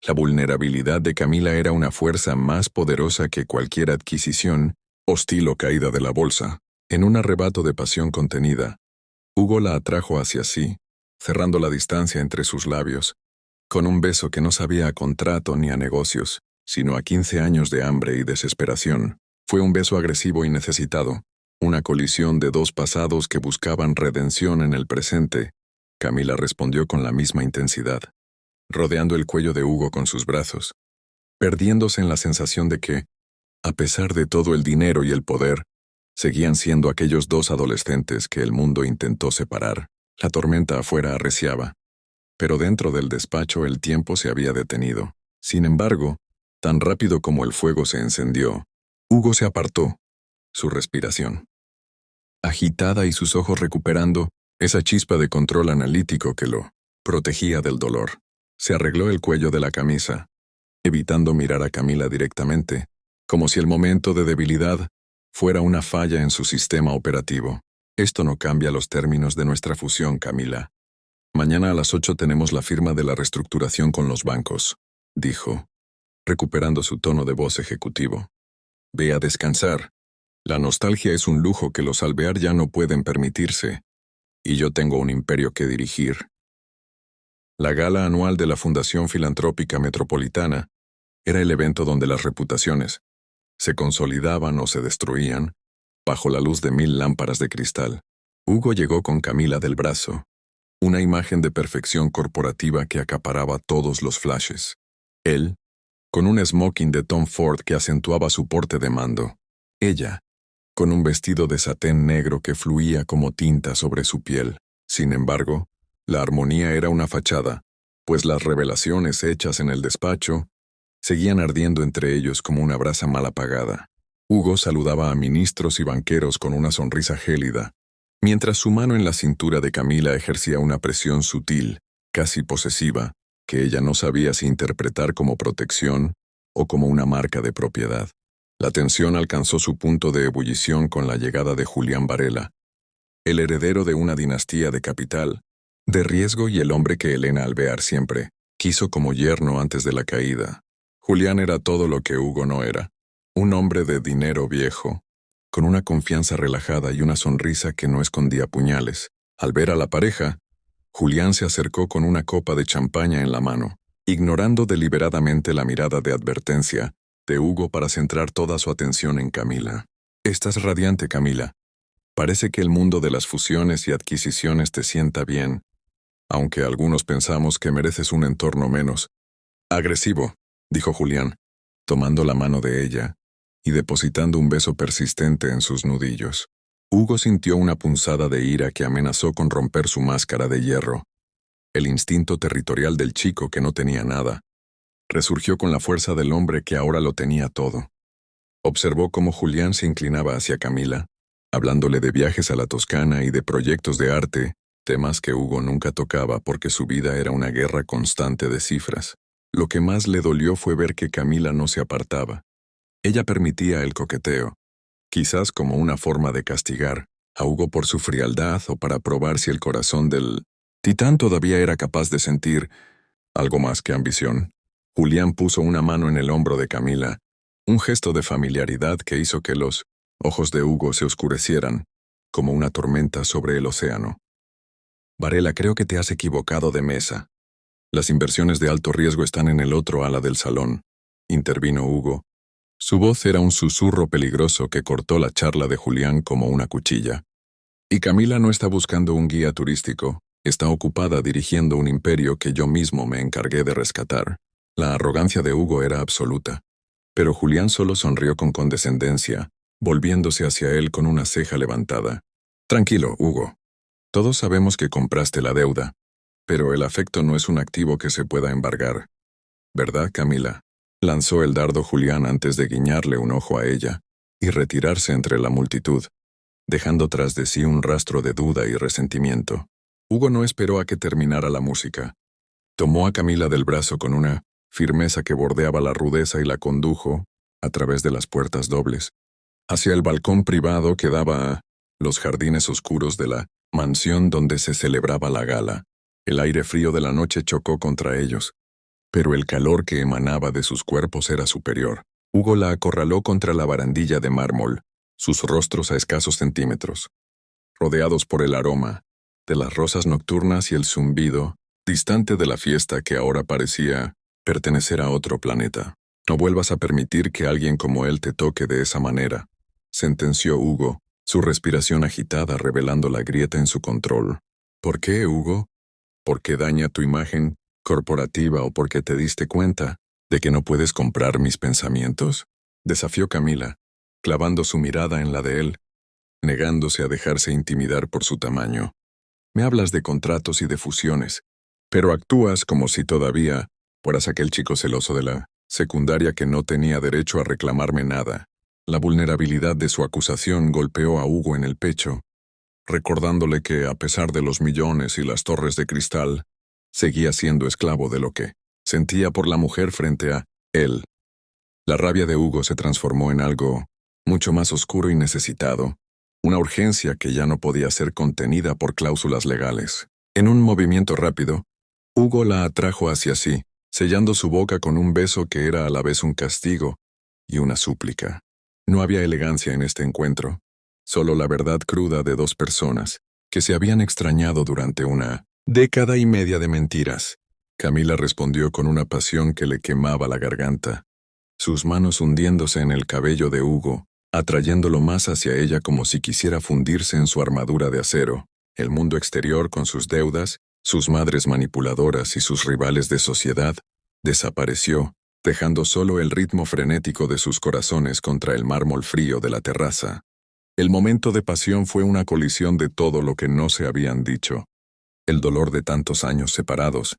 La vulnerabilidad de Camila era una fuerza más poderosa que cualquier adquisición, hostil o caída de la bolsa. En un arrebato de pasión contenida, Hugo la atrajo hacia sí, cerrando la distancia entre sus labios, con un beso que no sabía a contrato ni a negocios, sino a 15 años de hambre y desesperación. Fue un beso agresivo y necesitado, una colisión de dos pasados que buscaban redención en el presente. Camila respondió con la misma intensidad, rodeando el cuello de Hugo con sus brazos, perdiéndose en la sensación de que, a pesar de todo el dinero y el poder, seguían siendo aquellos dos adolescentes que el mundo intentó separar. La tormenta afuera arreciaba, pero dentro del despacho el tiempo se había detenido. Sin embargo, tan rápido como el fuego se encendió, Hugo se apartó, su respiración agitada y sus ojos recuperando esa chispa de control analítico que lo protegía del dolor. Se arregló el cuello de la camisa, evitando mirar a Camila directamente, como si el momento de debilidad fuera una falla en su sistema operativo. «Esto no cambia los términos de nuestra fusión, Camila. Mañana a las 8 tenemos la firma de la reestructuración con los bancos», dijo, recuperando su tono de voz ejecutivo. «Ve a descansar. La nostalgia es un lujo que los Alvear ya no pueden permitirse, y yo tengo un imperio que dirigir». La gala anual de la Fundación Filantrópica Metropolitana era el evento donde las reputaciones se consolidaban o se destruían bajo la luz de 1000 lámparas de cristal. Hugo llegó con Camila del brazo, una imagen de perfección corporativa que acaparaba todos los flashes. Él, con un smoking de Tom Ford que acentuaba su porte de mando. Ella, con un vestido de satén negro que fluía como tinta sobre su piel. Sin embargo, la armonía era una fachada, pues las revelaciones hechas en el despacho seguían ardiendo entre ellos como una brasa mal apagada. Hugo saludaba a ministros y banqueros con una sonrisa gélida, mientras su mano en la cintura de Camila ejercía una presión sutil, casi posesiva, que ella no sabía si interpretar como protección o como una marca de propiedad. La tensión alcanzó su punto de ebullición con la llegada de Julián Varela, el heredero de una dinastía de capital, de riesgo y el hombre que Elena Alvear siempre Quiso como yerno antes de la caída. Julián era todo lo que Hugo no era. Un hombre de dinero viejo, con una confianza relajada y una sonrisa que no escondía puñales. Al ver a la pareja, Julián se acercó con una copa de champaña en la mano, ignorando deliberadamente la mirada de advertencia de Hugo para centrar toda su atención en Camila. Estás radiante, Camila. Parece que el mundo de las fusiones y adquisiciones te sienta bien, aunque algunos pensamos que mereces un entorno menos agresivo, dijo Julián, tomando la mano de ella y depositando un beso persistente en sus nudillos. Hugo sintió una punzada de ira que amenazó con romper su máscara de hierro. El instinto territorial del chico que no tenía nada resurgió con la fuerza del hombre que ahora lo tenía todo. Observó cómo Julián se inclinaba hacia Camila, hablándole de viajes a la Toscana y de proyectos de arte, temas que Hugo nunca tocaba porque su vida era una guerra constante de cifras. Lo que más le dolió fue ver que Camila no se apartaba. Ella permitía el coqueteo, quizás como una forma de castigar a Hugo por su frialdad o para probar si el corazón del titán todavía era capaz de sentir algo más que ambición. Julián puso una mano en el hombro de Camila, un gesto de familiaridad que hizo que los ojos de Hugo se oscurecieran, como una tormenta sobre el océano. Varela, creo que te has equivocado de mesa. Las inversiones de alto riesgo están en el otro ala del salón, intervino Hugo. Su voz era un susurro peligroso que cortó la charla de Julián como una cuchilla. Y Camila no está buscando un guía turístico, está ocupada dirigiendo un imperio que yo mismo me encargué de rescatar. La arrogancia de Hugo era absoluta, pero Julián solo sonrió con condescendencia, volviéndose hacia él con una ceja levantada. Tranquilo, Hugo. Todos sabemos que compraste la deuda, pero el afecto no es un activo que se pueda embargar. ¿Verdad, Camila? Lanzó el dardo Julián antes de guiñarle un ojo a ella y retirarse entre la multitud, dejando tras de sí un rastro de duda y resentimiento. Hugo no esperó a que terminara la música. Tomó a Camila del brazo con una firmeza que bordeaba la rudeza y la condujo, a través de las puertas dobles, hacia el balcón privado que daba a los jardines oscuros de la mansión donde se celebraba la gala. El aire frío de la noche chocó contra ellos, pero el calor que emanaba de sus cuerpos era superior. Hugo la acorraló contra la barandilla de mármol, sus rostros a escasos centímetros, rodeados por el aroma de las rosas nocturnas y el zumbido distante de la fiesta que ahora parecía pertenecer a otro planeta. No vuelvas a permitir que alguien como él te toque de esa manera, sentenció Hugo, su respiración agitada revelando la grieta en su control. ¿Por qué, Hugo? ¿Por qué daña tu imagen corporativa o porque te diste cuenta de que no puedes comprar mis pensamientos? Desafió Camila, clavando su mirada en la de él, negándose a dejarse intimidar por su tamaño. Me hablas de contratos y de fusiones, pero actúas como si todavía fueras aquel chico celoso de la secundaria que no tenía derecho a reclamarme nada. La vulnerabilidad de su acusación golpeó a Hugo en el pecho, recordándole que, a pesar de los millones y las torres de cristal, seguía siendo esclavo de lo que sentía por la mujer frente a él. La rabia de Hugo se transformó en algo mucho más oscuro y necesitado, una urgencia que ya no podía ser contenida por cláusulas legales. En un movimiento rápido, Hugo la atrajo hacia sí, sellando su boca con un beso que era a la vez un castigo y una súplica. No había elegancia en este encuentro, solo la verdad cruda de dos personas que se habían extrañado durante una década y media de mentiras. Camila respondió con una pasión que le quemaba la garganta, sus manos hundiéndose en el cabello de Hugo, atrayéndolo más hacia ella como si quisiera fundirse en su armadura de acero. El mundo exterior con sus deudas, sus madres manipuladoras y sus rivales de sociedad, desapareció, dejando solo el ritmo frenético de sus corazones contra el mármol frío de la terraza. El momento de pasión fue una colisión de todo lo que no se habían dicho. El dolor de tantos años separados,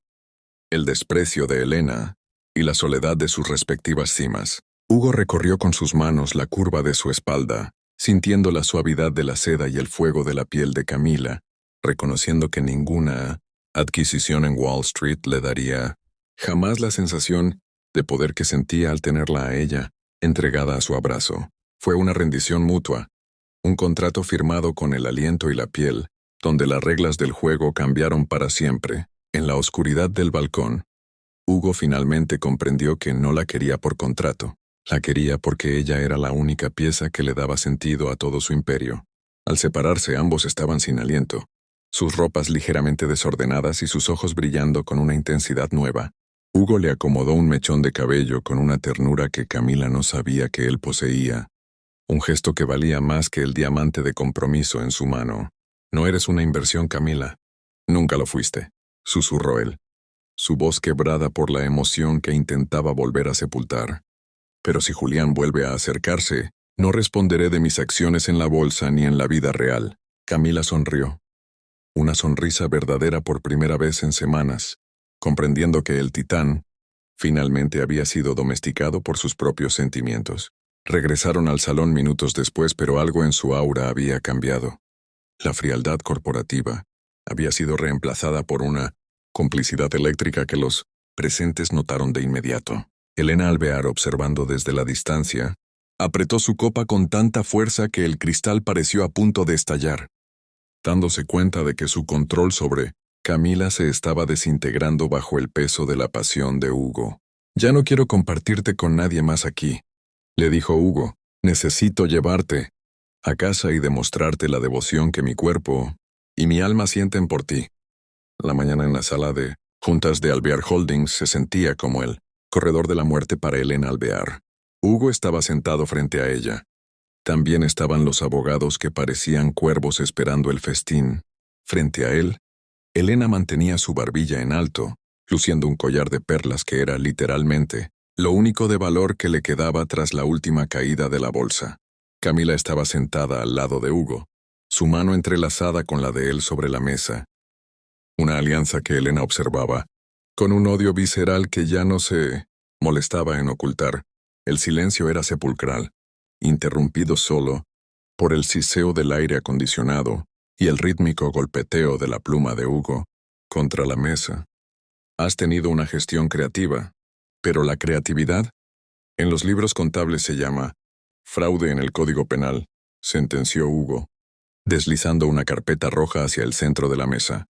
el desprecio de Elena y la soledad de sus respectivas cimas. Hugo recorrió con sus manos la curva de su espalda, sintiendo la suavidad de la seda y el fuego de la piel de Camila, reconociendo que ninguna adquisición en Wall Street le daría jamás la sensación de poder que sentía al tenerla a ella, entregada a su abrazo. Fue una rendición mutua, un contrato firmado con el aliento y la piel, donde las reglas del juego cambiaron para siempre. En la oscuridad del balcón, Hugo finalmente comprendió que no la quería por contrato. La quería porque ella era la única pieza que le daba sentido a todo su imperio. Al separarse, ambos estaban sin aliento, sus ropas ligeramente desordenadas y sus ojos brillando con una intensidad nueva. Hugo le acomodó un mechón de cabello con una ternura que Camila no sabía que él poseía. Un gesto que valía más que el diamante de compromiso en su mano. «No eres una inversión, Camila. Nunca lo fuiste», susurró él, su voz quebrada por la emoción que intentaba volver a sepultar. «Pero si Julián vuelve a acercarse, no responderé de mis acciones en la bolsa ni en la vida real». Camila sonrió. Una sonrisa verdadera por primera vez en semanas, comprendiendo que el titán finalmente había sido domesticado por sus propios sentimientos. Regresaron al salón minutos después, pero algo en su aura había cambiado. La frialdad corporativa había sido reemplazada por una complicidad eléctrica que los presentes notaron de inmediato. Elena Alvear, observando desde la distancia, apretó su copa con tanta fuerza que el cristal pareció a punto de estallar, dándose cuenta de que su control sobre Camila se estaba desintegrando bajo el peso de la pasión de Hugo. «Ya no quiero compartirte con nadie más aquí», le dijo Hugo. «Necesito llevarte a casa y demostrarte la devoción que mi cuerpo y mi alma sienten por ti». La mañana en la sala de juntas de Alvear Holdings se sentía como el corredor de la muerte para Elena Alvear. Hugo estaba sentado frente a ella. También estaban los abogados que parecían cuervos esperando el festín. Frente a él, Elena mantenía su barbilla en alto, luciendo un collar de perlas que era literalmente lo único de valor que le quedaba tras la última caída de la bolsa. Camila estaba sentada al lado de Hugo, su mano entrelazada con la de él sobre la mesa. Una alianza que Elena observaba, con un odio visceral que ya no se molestaba en ocultar. El silencio era sepulcral, interrumpido solo por el siseo del aire acondicionado y el rítmico golpeteo de la pluma de Hugo contra la mesa. «Has tenido una gestión creativa, pero la creatividad en los libros contables se llama fraude en el Código Penal», sentenció Hugo, deslizando una carpeta roja hacia el centro de la mesa.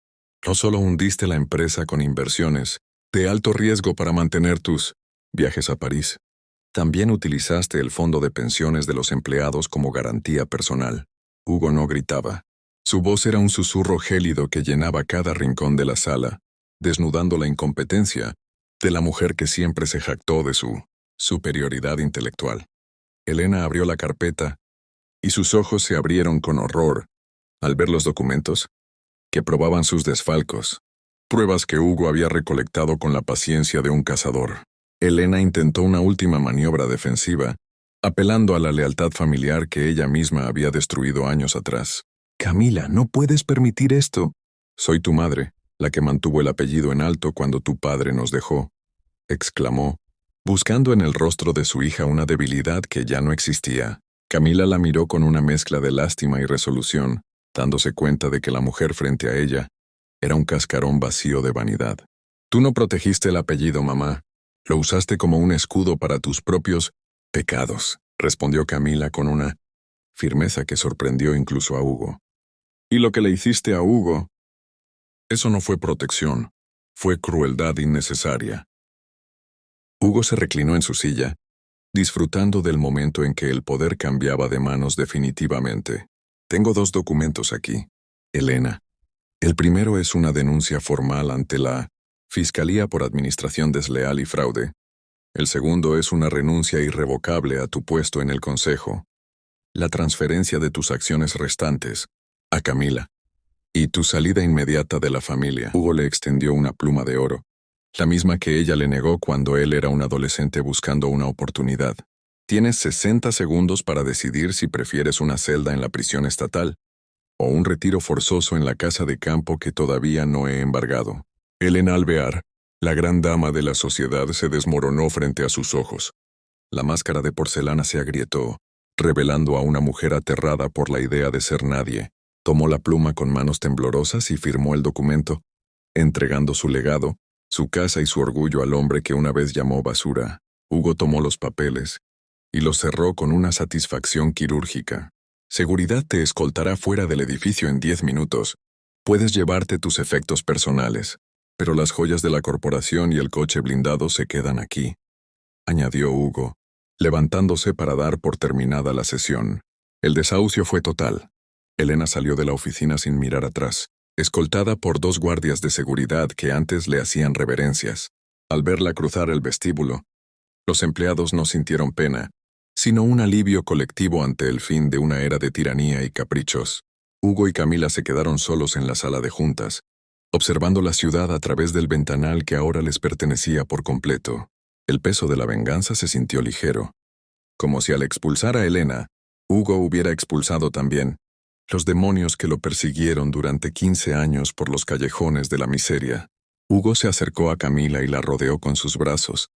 «No solo hundiste la empresa con inversiones de alto riesgo para mantener tus viajes a París, también utilizaste el fondo de pensiones de los empleados como garantía personal». Hugo no gritaba. Su voz era un susurro gélido que llenaba cada rincón de la sala, desnudando la incompetencia de la mujer que siempre se jactó de su superioridad intelectual. Elena abrió la carpeta y sus ojos se abrieron con horror al ver los documentos que probaban sus desfalcos, pruebas que Hugo había recolectado con la paciencia de un cazador. Elena intentó una última maniobra defensiva, apelando a la lealtad familiar que ella misma había destruido años atrás. «Camila, no puedes permitir esto». «Soy tu madre, la que mantuvo el apellido en alto cuando tu padre nos dejó», exclamó, buscando en el rostro de su hija una debilidad que ya no existía. Camila la miró con una mezcla de lástima y resolución, dándose cuenta de que la mujer frente a ella era un cascarón vacío de vanidad. «Tú no protegiste el apellido, mamá. Lo usaste como un escudo para tus propios pecados», respondió Camila con una firmeza que sorprendió incluso a Hugo. «Y lo que le hiciste a Hugo, eso no fue protección, fue crueldad innecesaria». Hugo se reclinó en su silla, disfrutando del momento en que el poder cambiaba de manos definitivamente. «Tengo 2 documentos aquí, Elena. El primero es una denuncia formal ante la Fiscalía por administración desleal y fraude. El segundo es una renuncia irrevocable a tu puesto en el Consejo, la transferencia de tus acciones restantes a Camila y tu salida inmediata de la familia». Hugo le extendió una pluma de oro, la misma que ella le negó cuando él era un adolescente buscando una oportunidad. «Tienes 60 segundos para decidir si prefieres una celda en la prisión estatal o un retiro forzoso en la casa de campo que todavía no he embargado». Elena Alvear, la gran dama de la sociedad, se desmoronó frente a sus ojos. La máscara de porcelana se agrietó, revelando a una mujer aterrada por la idea de ser nadie. Tomó la pluma con manos temblorosas y firmó el documento, entregando su legado, su casa y su orgullo al hombre que una vez llamó basura. Hugo tomó los papeles y los cerró con una satisfacción quirúrgica. «Seguridad te escoltará fuera del edificio en 10 minutos. Puedes llevarte tus efectos personales». Pero las joyas de la corporación y el coche blindado se quedan aquí, añadió Hugo, levantándose para dar por terminada la sesión. El desahucio fue total. Elena salió de la oficina sin mirar atrás, escoltada por 2 guardias de seguridad que antes le hacían reverencias. Al verla cruzar el vestíbulo, los empleados no sintieron pena, sino un alivio colectivo ante el fin de una era de tiranía y caprichos. Hugo y Camila se quedaron solos en la sala de juntas, observando la ciudad a través del ventanal que ahora les pertenecía por completo. El peso de la venganza se sintió ligero, como si al expulsar a Elena, Hugo hubiera expulsado también los demonios que lo persiguieron durante 15 años por los callejones de la miseria. Hugo se acercó a Camila y la rodeó con sus brazos,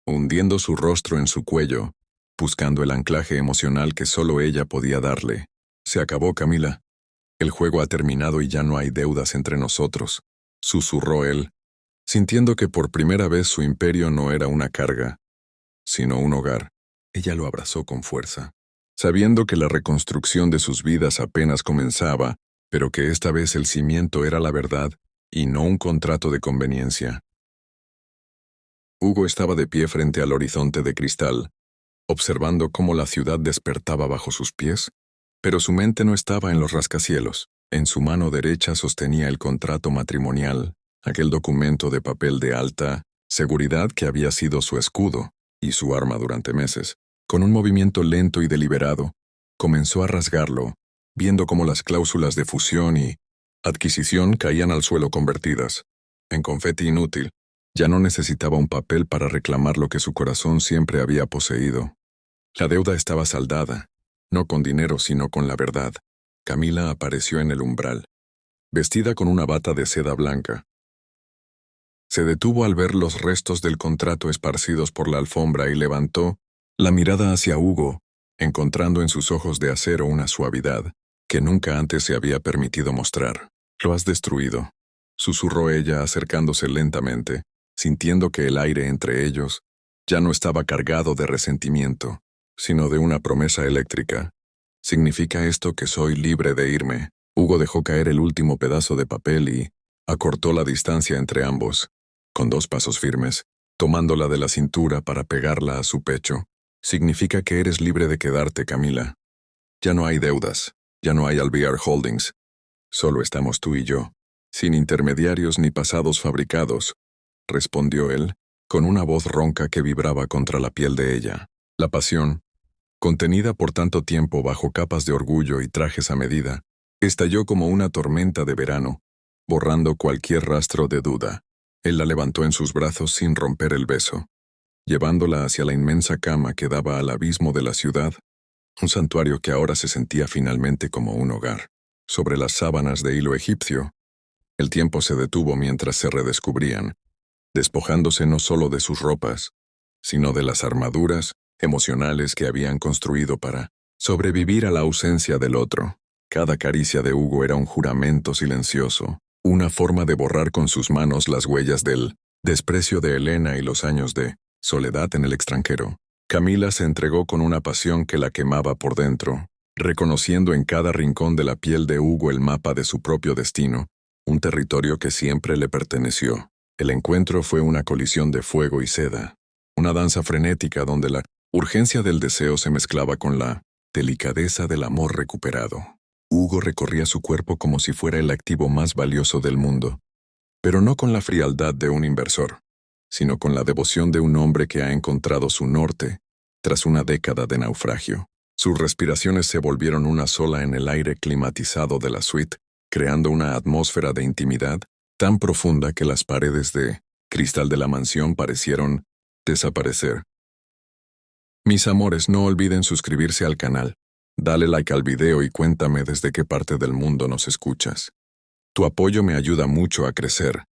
hundiendo su rostro en su cuello, buscando el anclaje emocional que solo ella podía darle. Se acabó, Camila. El juego ha terminado y ya no hay deudas entre nosotros, susurró él, sintiendo que por primera vez su imperio no era una carga, sino un hogar. Ella lo abrazó con fuerza, sabiendo que la reconstrucción de sus vidas apenas comenzaba, pero que esta vez el cimiento era la verdad y no un contrato de conveniencia. Hugo estaba de pie frente al horizonte de cristal, observando cómo la ciudad despertaba bajo sus pies, pero su mente no estaba en los rascacielos. En su mano derecha sostenía el contrato matrimonial, aquel documento de papel de alta seguridad que había sido su escudo y su arma durante meses. Con un movimiento lento y deliberado, comenzó a rasgarlo, viendo cómo las cláusulas de fusión y adquisición caían al suelo convertidas en confeti inútil. Ya no necesitaba un papel para reclamar lo que su corazón siempre había poseído. La deuda estaba saldada, no con dinero sino con la verdad. Camila apareció en el umbral, vestida con una bata de seda blanca. Se detuvo al ver los restos del contrato esparcidos por la alfombra y levantó la mirada hacia Hugo, encontrando en sus ojos de acero una suavidad que nunca antes se había permitido mostrar. «Lo has destruido», susurró ella acercándose lentamente, sintiendo que el aire entre ellos ya no estaba cargado de resentimiento, sino de una promesa eléctrica. «¿Significa esto que soy libre de irme?» Hugo dejó caer el último pedazo de papel y acortó la distancia entre ambos, con 2 pasos firmes, tomándola de la cintura para pegarla a su pecho. «Significa que eres libre de quedarte, Camila. Ya no hay deudas, ya no hay Alvear Holdings. Solo estamos tú y yo, sin intermediarios ni pasados fabricados», respondió él, con una voz ronca que vibraba contra la piel de ella. La pasión, contenida por tanto tiempo bajo capas de orgullo y trajes a medida, estalló como una tormenta de verano, borrando cualquier rastro de duda. Él la levantó en sus brazos sin romper el beso, llevándola hacia la inmensa cama que daba al abismo de la ciudad, un santuario que ahora se sentía finalmente como un hogar. Sobre las sábanas de hilo egipcio, el tiempo se detuvo mientras se redescubrían, despojándose no solo de sus ropas, sino de las armaduras emocionales que habían construido para sobrevivir a la ausencia del otro. Cada caricia de Hugo era un juramento silencioso, una forma de borrar con sus manos las huellas del desprecio de Elena y los años de soledad en el extranjero. Camila se entregó con una pasión que la quemaba por dentro, reconociendo en cada rincón de la piel de Hugo el mapa de su propio destino, un territorio que siempre le perteneció. El encuentro fue una colisión de fuego y seda, una danza frenética donde la urgencia del deseo se mezclaba con la delicadeza del amor recuperado. Hugo recorría su cuerpo como si fuera el activo más valioso del mundo, pero no con la frialdad de un inversor, sino con la devoción de un hombre que ha encontrado su norte tras una década de naufragio. Sus respiraciones se volvieron una sola en el aire climatizado de la suite, creando una atmósfera de intimidad tan profunda que las paredes de cristal de la mansión parecieron desaparecer. Mis amores, no olviden suscribirse al canal, dale like al video y cuéntame desde qué parte del mundo nos escuchas. Tu apoyo me ayuda mucho a crecer.